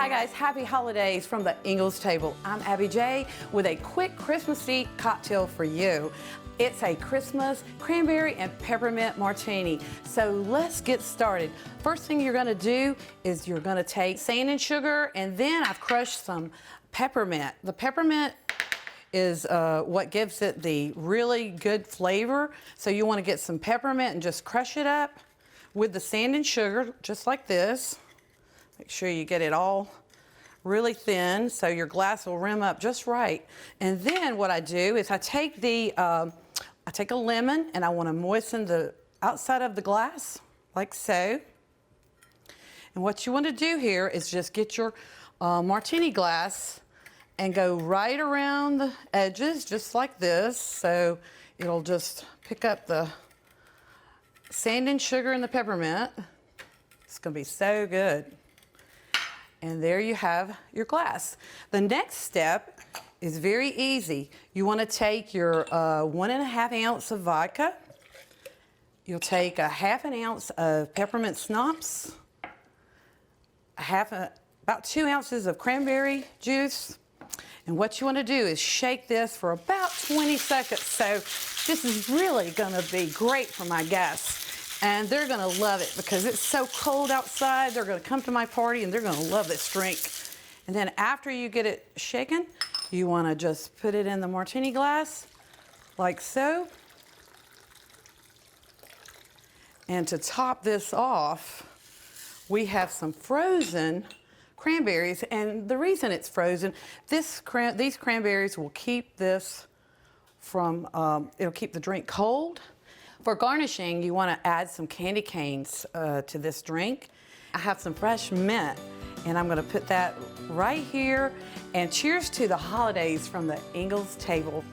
Hi guys, happy holidays from the Ingles table. I'm Abby J with a quick Christmassy cocktail for you. It's a Christmas cranberry and peppermint martini. So let's get started. First thing you're gonna do is you're gonna take sand and sugar, and then I've crushed some peppermint. The peppermint is what gives it the really good flavor. So you wanna get some peppermint and just crush it up with the sand and sugar, just like this. Make sure you get it all really thin so your glass will rim up just right. And then what I do is I take a lemon and I want to moisten the outside of the glass like so. And what you want to do here is just get your martini glass and go right around the edges just like this. So it'll just pick up the sand and sugar and the peppermint. It's going to be so good. And there you have your glass. The next step is very easy. You want to take your 1.5 ounce of vodka. You'll take a 1/2 ounce of peppermint schnapps, about 2 ounces of cranberry juice. And what you want to do is shake this for about 20 seconds. So this is really going to be great for my guests. And they're gonna love it because it's so cold outside. They're gonna come to my party and they're gonna love this drink. And then after you get it shaken, you wanna just put it in the martini glass, like so. And to top this off, we have some frozen cranberries. And the reason it's frozen, these cranberries will keep this from, it'll keep the drink cold. For garnishing, you want to add some candy canes to this drink. I have some fresh mint, and I'm going to put that right here. And cheers to the holidays from the Ingles table.